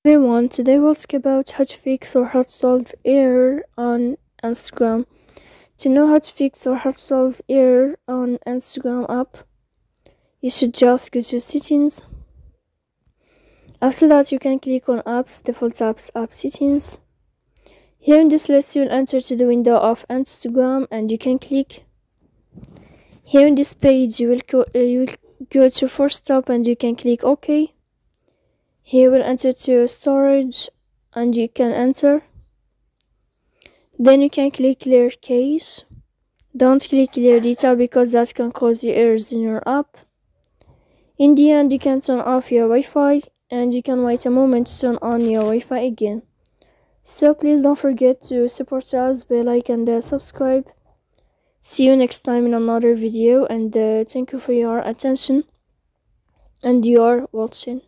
Everyone, today we'll talk about how to fix or how to solve error on Instagram. To know how to fix or how to solve error on Instagram app, you should just go to settings. After that, you can click on apps, default apps, app settings. Here in this list, you'll enter to the window of Instagram and you can click. Here in this page, you will go to force stop and you can click OK. Here we'll enter to storage and you can enter. Then you can click clear cache. Don't click clear data because that can cause you errors in your app. In the end, you can turn off your Wi-Fi and you can wait a moment to turn on your Wi-Fi again. So please don't forget to support us by like and subscribe. See you next time in another video, and thank you for your attention and your watching.